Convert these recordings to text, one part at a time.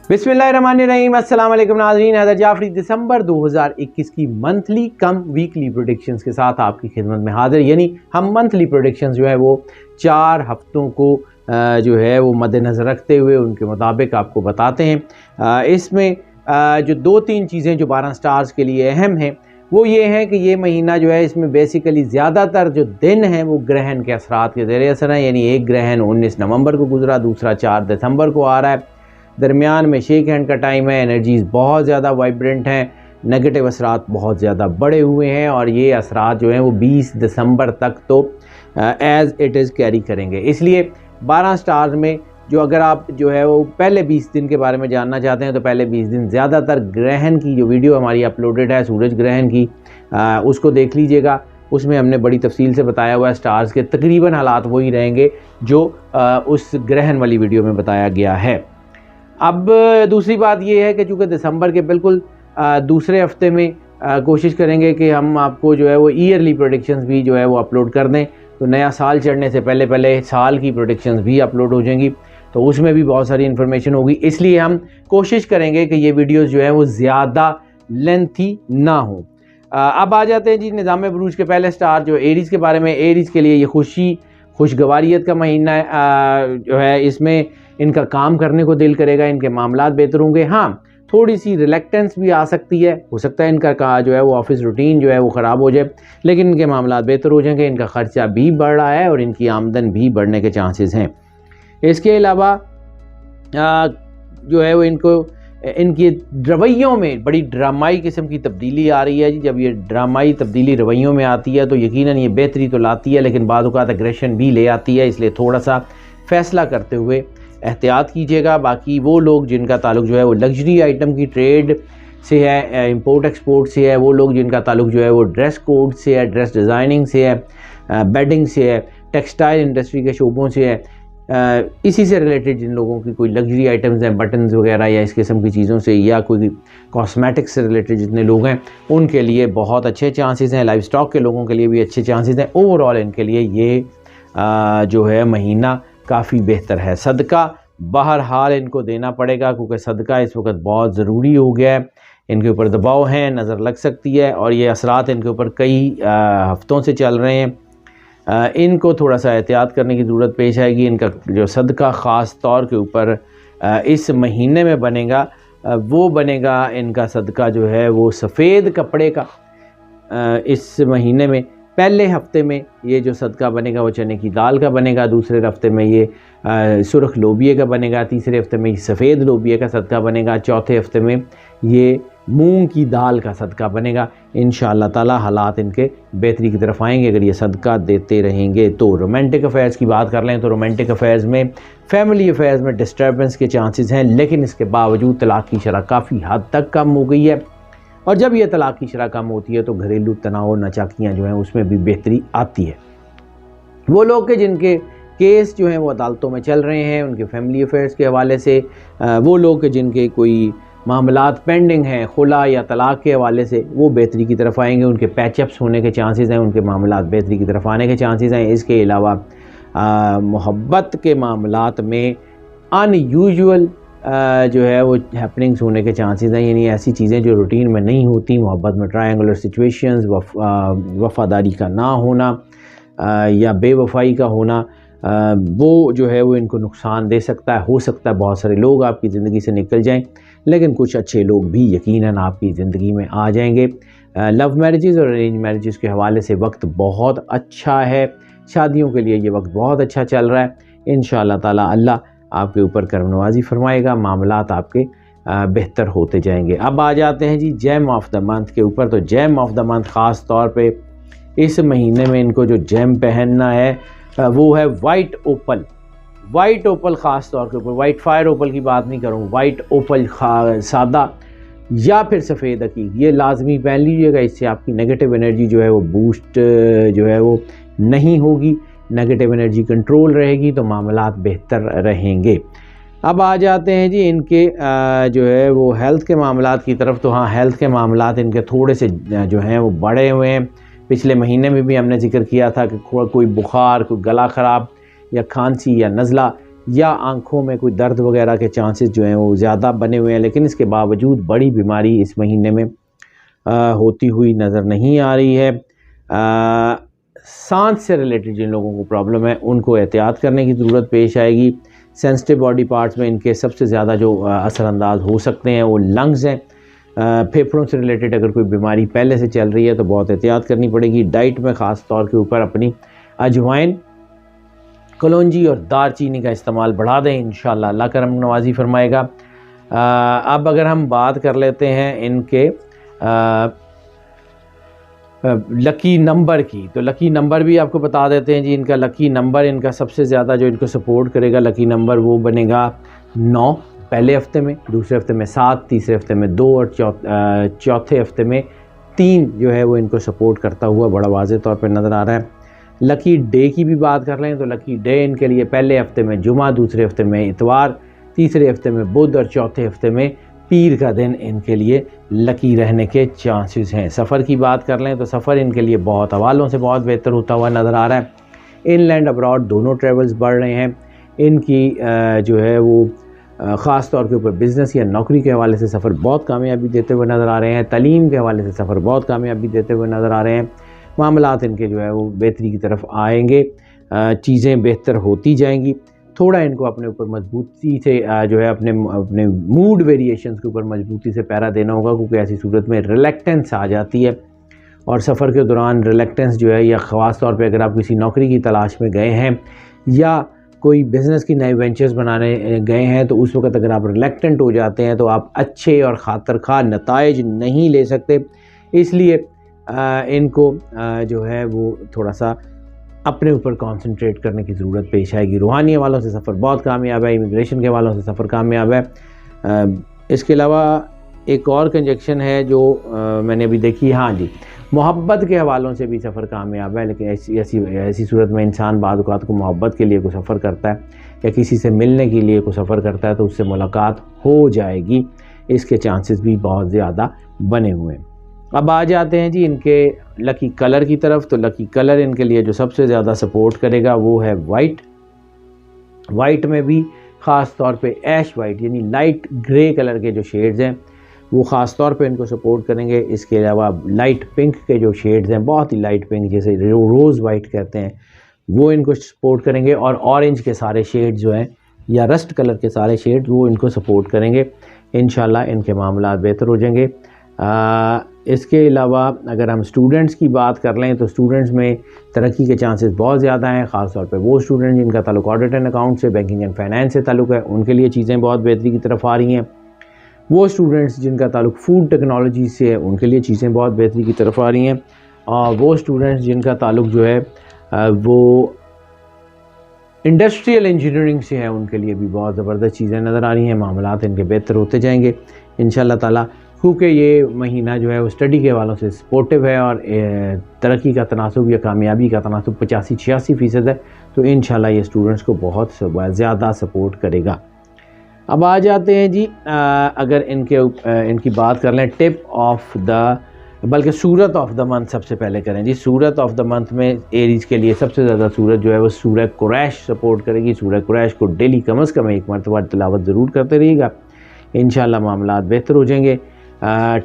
बिस्मिल्लाहिर्रहमानिर्रहीम। अस्सलाम वालेकुम नाज़रीन, हैदर जाफरी दिसंबर 2021 की मंथली कम वीकली प्रेडिक्शंस के साथ आपकी खिदमत में हाजिर। यानी हम मंथली प्रेडिक्शंस जो है वो 4 हफ्तों को जो है वो मद्देनज़र रखते हुए उनके मुताबिक आपको बताते हैं। इसमें जो 2-3 चीज़ें जो 12 स्टार्स के लिए अहम हैं वो ये है कि ये महीना जो है इसमें बेसिकली ज़्यादातर जो दिन हैं वो ग्रहण के असरात के ज़रिए असर हैं। यानी एक ग्रहण 19 नवंबर को गुजरा, दूसरा 4 दिसंबर को आ रहा है। दरमियान में शेक हैंड का टाइम है, एनर्जीज़ बहुत ज़्यादा वाइब्रेंट हैं, नेगेटिव असरात बहुत ज़्यादा बढ़े हुए हैं और ये असरात जो हैं वो 20 दिसंबर तक तो एज़ इट इज़ कैरी करेंगे। इसलिए 12 स्टार्स में जो अगर आप जो है वो पहले 20 दिन के बारे में जानना चाहते हैं तो पहले 20 दिन ज़्यादातर ग्रहण की जो वीडियो हमारी अपलोडेड है सूरज ग्रहण की, उसको देख लीजिएगा। उसमें हमने बड़ी तफसील से बताया हुआ है। स्टार्स के तकरीबन हालात वही रहेंगे जो उस ग्रहण वाली वीडियो में बताया गया है। अब दूसरी बात ये है कि चूँकि दिसंबर के बिल्कुल दूसरे हफ्ते में कोशिश करेंगे कि हम आपको जो है वो ईयरली प्रेडिक्शंस भी जो है वो अपलोड कर दें, तो नया साल चढ़ने से पहले पहले साल की प्रेडिक्शंस भी अपलोड हो जाएंगी, तो उसमें भी बहुत सारी इन्फॉर्मेशन होगी। इसलिए हम कोशिश करेंगे कि ये वीडियोस जो है वो ज़्यादा लेंथी ना हो। अब आ जाते हैं जी निज़ाम बुरूज के पहले स्टार जो एरीज़ के बारे में। एरीज़ के लिए ये खुशगवारियत का महीना है जो है, इसमें इनका काम करने को दिल करेगा, इनके मामलात बेहतर होंगे। हाँ, थोड़ी सी रिलेक्टेंस भी आ सकती है, हो सकता है इनका जो है वो ऑफिस रूटीन जो है वो ख़राब हो जाए, लेकिन इनके मामलात बेहतर हो जाएंगे। इनका ख़र्चा भी बढ़ रहा है और इनकी आमदन भी बढ़ने के चांसेस हैं। इसके अलावा जो है वो इनकी रवैयों में बड़ी ड्रामाई किस्म की तब्दीली आ रही है जी। जब ये ड्रामाई तब्दीली रवैयों में आती है तो यकीनन ये बेहतरी तो लाती है, लेकिन बाद औक़ात एग्रेशन भी ले आती है। इसलिए थोड़ा सा फ़ैसला करते हुए एहतियात कीजिएगा। बाकी वो लोग जिनका ताल्लुक जो है वो लग्जरी आइटम की ट्रेड से है, इंपोर्ट एक्सपोर्ट से है, वो लोग जिनका ताल्लुक जो है वो ड्रेस कोड से है, ड्रेस डिज़ाइनिंग से है, बेडिंग से है, टेक्सटाइल इंडस्ट्री के शोबों से है, इसी से रिलेटेड जिन लोगों की कोई लग्जरी आइटम्स हैं, बटन्स वगैरह या इस किस्म की चीज़ों से, या कोई कॉस्मेटिक्स से रिलेटेड जितने लोग हैं उनके लिए बहुत अच्छे चांसेस हैं। लाइफ स्टॉक के लोगों के लिए भी अच्छे चांसेस हैं। ओवरऑल इनके लिए ये जो है महीना काफ़ी बेहतर है। सदका बहरहाल इनको देना पड़ेगा क्योंकि सदका इस वक्त बहुत ज़रूरी हो गया है। इनके ऊपर दबाव है, नज़र लग सकती है और ये असरात इनके ऊपर कई हफ्तों से चल रहे हैं। इनको थोड़ा सा एहतियात करने की ज़रूरत पेश आएगी। इनका जो सदका ख़ास तौर के ऊपर इस महीने में बनेगा वो बनेगा इनका सदका जो है वो सफ़ेद कपड़े का। इस महीने में पहले हफ्ते में ये जो सदका बनेगा वो चने की दाल का बनेगा, दूसरे हफ्ते में ये सुरख लोबिये का बनेगा, तीसरे हफ्ते में ये सफ़ेद लोबिये का सदका बनेगा, चौथे हफ्ते में ये मूंग की दाल का सदका बनेगा। इंशाअल्लाह ताला हालात इनके बेहतरी की तरफ आएंगे अगर ये सदका देते रहेंगे तो। रोमांटिक अफेयर्स की बात कर लें तो रोमांटिक अफेयर्स में, फैमिली अफेयर्स में डिस्टर्बेंस के चांसेस हैं, लेकिन इसके बावजूद तलाक़ की शरह काफ़ी हद तक कम हो गई है। और जब ये तलाक़ की शरह कम होती है तो घरेलू तनाव नचाकियाँ जो हैं उसमें भी बेहतरी आती है। वो लोग के जिनके केस जो हैं वो अदालतों में चल रहे हैं उनके फैमिली अफेयर्स के हवाले से, वो लोग के जिनके कोई मामलात पेंडिंग हैं खुला या तलाक़ के हवाले से, वो बेहतरी की तरफ आएंगे, उनके पैचअप्स होने के चांसेस हैं, उनके मामलात बेहतरी की तरफ आने के चांसेस हैं। इसके अलावा मोहब्बत के मामलात में अनयूजुअल जो है वो हैपनिंग्स होने के चांसेस हैं। यानी ऐसी चीज़ें जो रूटीन में नहीं होती, मोहब्बत में ट्रायंगुलर सिचुएशंस, वफ़ादारी का ना होना या बेवफाई का होना, वो जो है वो इनको नुकसान दे सकता है। हो सकता है बहुत सारे लोग आपकी ज़िंदगी से निकल जाएं, लेकिन कुछ अच्छे लोग भी यकीनन आपकी ज़िंदगी में आ जाएंगे। लव मैरिजेज़ और अरेंज मैरिजेज़ के हवाले से वक्त बहुत अच्छा है, शादियों के लिए ये वक्त बहुत अच्छा चल रहा है। इंशाअल्लाह ताला अल्लाह आपके ऊपर करम नवाज़ी फरमाएगा, मामलात आपके बेहतर होते जाएंगे। अब आ जाते हैं जी जेम ऑफ द मंथ के ऊपर। तो जेम ऑफ द मंथ ख़ास तौर पे इस महीने में इनको जो जेम पहनना है वो है वाइट ओपल। वाइट ओपल ख़ास तौर के ऊपर, वाइट फायर ओपल की बात नहीं करूँ, वाइट ओपल सादा या फिर सफ़ेद अकीक, ये लाजमी पहन लीजिएगा। इससे आपकी नेगेटिव एनर्जी जो है वो बूस्ट जो है वो नहीं होगी, नेगेटिव एनर्जी कंट्रोल रहेगी, तो मामलात बेहतर रहेंगे। अब आ जाते हैं जी इनके जो है वो हेल्थ के मामलात की तरफ। तो हाँ, हेल्थ के मामलात इनके थोड़े से जो हैं वो बढ़े हुए हैं। पिछले महीने में भी हमने जिक्र किया था कि कोई बुखार, कोई गला ख़राब या खांसी या नज़ला, یا آنکھوں میں کوئی درد وغیرہ کے چانسز جو ہیں وہ زیادہ بنے ہوئے ہیں، لیکن اس کے باوجود بڑی بیماری اس مہینے میں ہوتی ہوئی نظر نہیں آ رہی ہے۔ سانس سے ریلیٹڈ جن لوگوں کو پرابلم ہے ان کو احتیاط کرنے کی ضرورت پیش آئے گی۔ سینسٹیو باڈی پارٹس میں ان کے سب سے زیادہ جو اثر انداز ہو سکتے ہیں وہ لنگز ہیں۔ پھیپھڑوں سے ریلیٹڈ اگر کوئی بیماری پہلے سے چل رہی ہے تو بہت احتیاط کرنی پڑے گی۔ ڈائٹ میں خاص طور کے اوپر اپنی اجوائن، کلونجی اور دار چینی کا استعمال بڑھا دیں، انشاءاللہ اللہ کرم نوازی فرمائے گا۔ اب اگر ہم بات کر لیتے ہیں ان کے لکی نمبر کی، تو لکی نمبر بھی آپ کو بتا دیتے ہیں جی۔ ان کا لکی نمبر، ان کا سب سے زیادہ جو ان کو سپورٹ کرے گا لکی نمبر وہ بنے گا 9 پہلے ہفتے میں، دوسرے ہفتے میں 7، تیسرے ہفتے میں 2 اور چوتھے ہفتے میں 3 جو ہے وہ ان کو سپورٹ کرتا ہوا بڑا واضح طور پہ نظر آ رہا ہے۔ لکی ڈے کی بھی بات کر لیں تو لکی ڈے ان کے لیے پہلے ہفتے میں جمعہ، دوسرے ہفتے میں اتوار، تیسرے ہفتے میں بدھ اور چوتھے ہفتے میں پیر کا دن ان کے لیے لکی رہنے کے چانسز ہیں۔ سفر کی بات کر لیں تو سفر ان کے لیے بہت حوالوں سے بہت بہتر ہوتا ہوا نظر آ رہا ہے۔ ان لینڈ ابراڈ دونوں ٹریولز بڑھ رہے ہیں۔ ان کی جو ہے وہ خاص طور کے اوپر بزنس یا نوکری کے حوالے سے سفر بہت کامیابی دیتے ہوئے نظر آ رہے ہیں۔ تعلیم کے حوالے سے سفر بہت کامیابی دیتے ہوئے نظر آ رہے ہیں۔ معاملات ان کے جو ہے وہ بہتری کی طرف آئیں گے، چیزیں بہتر ہوتی جائیں گی۔ تھوڑا ان کو اپنے اوپر مضبوطی سے جو ہے اپنے موڈ ویریشنز کے اوپر مضبوطی سے پیرا دینا ہوگا، کیونکہ ایسی صورت میں ریلیکٹنس آ جاتی ہے، اور سفر کے دوران ریلیکٹنس جو ہے، یا خاص طور پہ اگر آپ کسی نوکری کی تلاش میں گئے ہیں یا کوئی بزنس کی نئی وینچرز بنانے گئے ہیں تو اس وقت اگر آپ ریلیکٹنٹ ہو جاتے ہیں تو آپ اچھے اور خاطر خواہ نتائج نہیں لے سکتے۔ اس لیے ان کو جو ہے وہ تھوڑا سا اپنے اوپر کانسنٹریٹ کرنے کی ضرورت پیش آئے گی۔ روحانی حوالوں سے سفر بہت کامیاب ہے، امیگریشن کے حوالوں سے سفر کامیاب ہے۔ اس کے علاوہ ایک اور کنجکشن ہے جو میں نے ابھی دیکھی، ہاں جی، محبت کے حوالوں سے بھی سفر کامیاب ہے، لیکن ایسی صورت میں انسان بعض اوقات کو محبت کے لیے کوئی سفر کرتا ہے یا کسی سے ملنے کے لیے کوئی سفر کرتا ہے تو اس سے ملاقات ہو جائے گی، اس کے چانسز بھی بہت زیادہ بنے ہوئے ہیں۔ اب آ جاتے ہیں جی ان کے لکی کلر کی طرف، تو لکی کلر ان کے لیے جو سب سے زیادہ سپورٹ کرے گا وہ ہے وائٹ۔ وائٹ میں بھی خاص طور پہ ایش وائٹ یعنی لائٹ گرے کلر کے جو شیڈز ہیں وہ خاص طور پہ ان کو سپورٹ کریں گے۔ اس کے علاوہ لائٹ پنک کے جو شیڈز ہیں، بہت ہی لائٹ پنک جیسے روز وائٹ کہتے ہیں، وہ ان کو سپورٹ کریں گے، اور اورنج کے سارے شیڈز جو ہیں یا رسٹ کلر کے سارے شیڈز وہ ان کو سپورٹ کریں گے۔ انشاءاللہ ان کے معاملات بہتر ہو جائیں گے۔ اس کے علاوہ اگر ہم اسٹوڈنٹس کی بات کر لیں تو اسٹوڈنٹس میں ترقی کے چانسز بہت زیادہ ہیں، خاص طور پہ وہ اسٹوڈنٹ جن کا تعلق آڈٹ اینڈ اکاؤنٹ سے، بینکنگ اینڈ فائنانس سے تعلق ہے، ان کے لیے چیزیں بہت بہتری کی طرف آ رہی ہیں۔ وہ اسٹوڈنٹس جن کا تعلق فوڈ ٹیکنالوجی سے ہے ان کے لیے چیزیں بہت بہتری کی طرف آ رہی ہیں، اور وہ اسٹوڈنٹس جن کا تعلق جو ہے وہ انڈسٹریل انجینئرنگ سے ہے ان کے لیے بھی بہت زبردست چیزیں نظر آ رہی ہیں۔ معاملات ان کے بہتر ہوتے جائیں گے انشاءاللہ تعالیٰ، کیونکہ یہ مہینہ جو ہے وہ اسٹڈی کے حوالوں سے سپورٹیو ہے، اور ترقی کا تناسب یا کامیابی کا تناسب 85-86% ہے، تو انشاءاللہ یہ اسٹوڈنٹس کو بہت زیادہ سپورٹ کرے گا۔ اب آ جاتے ہیں جی اگر ان کی بات کر لیں ٹپ آف دا، بلکہ سورت آف دا منتھ سب سے پہلے کریں جی۔ سورت آف دا منتھ میں ایریز کے لیے سب سے زیادہ سورت جو ہے وہ سورہ قریش سپورٹ کرے گی۔ سورہ قریش کو ڈیلی کم از کم ایک مرتبہ تلاوت ضرور کرتے رہیے گا، انشاءاللہ معاملات بہتر ہو جائیں گے۔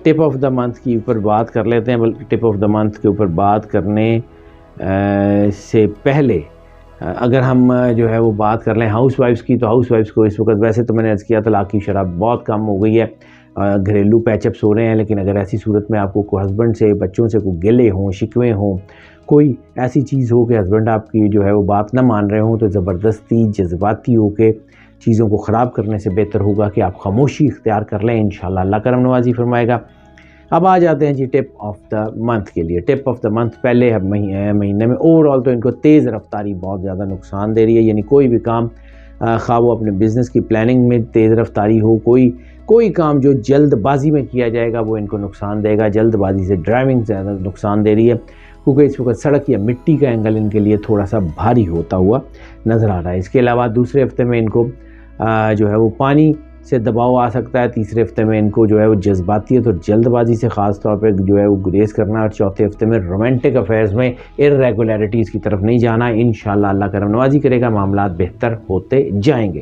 ٹپ آف دا منتھ کی اوپر بات کر لیتے ہیں، بلکہ ٹپ آف دا منتھ کے اوپر بات کرنے سے پہلے اگر ہم جو ہے وہ بات کر لیں ہاؤس وائفس کی، تو ہاؤس وائفس کو اس وقت، ویسے تو میں نے عرض کیا طلاق کی شرح بہت کم ہو گئی ہے، گھریلو پیچ اپس ہو رہے ہیں، لیکن اگر ایسی صورت میں آپ کو کوئی ہسبینڈ سے، بچوں سے کوئی گلے ہوں، شکوے ہوں، کوئی ایسی چیز ہو کہ ہسبینڈ آپ کی جو ہے وہ بات نہ مان رہے ہوں، تو زبردستی جذباتی ہو کے چیزوں کو خراب کرنے سے بہتر ہوگا کہ آپ خاموشی اختیار کر لیں، انشاءاللہ اللہ کرم نوازی فرمائے گا۔ اب آ جاتے ہیں جی ٹپ آف دا منتھ کے لیے۔ ٹپ آف دا منتھ پہلے مہینے میں اوور آل تو ان کو تیز رفتاری بہت زیادہ نقصان دے رہی ہے، یعنی کوئی بھی کام خواہ وہ اپنے بزنس کی پلاننگ میں تیز رفتاری ہو، کوئی کام جو جلد بازی میں کیا جائے گا وہ ان کو نقصان دے گا۔ جلد بازی سے ڈرائیونگ زیادہ نقصان دے رہی ہے، کیونکہ اس وقت سڑک یا مٹی کا اینگل ان کے لیے تھوڑا سا بھاری ہوتا ہوا نظر آ رہا ہے۔ اس کے علاوہ دوسرے ہفتے میں ان کو جو ہے وہ پانی سے دباؤ آ سکتا ہے، تیسرے ہفتے میں ان کو جو ہے وہ جذباتیت اور جلد بازی سے خاص طور پہ جو ہے وہ گریز کرنا، اور چوتھے ہفتے میں رومانٹک افیئرز میں irregularities کی طرف نہیں جانا۔ انشاءاللہ اللہ کرم نوازی کرے گا، معاملات بہتر ہوتے جائیں گے۔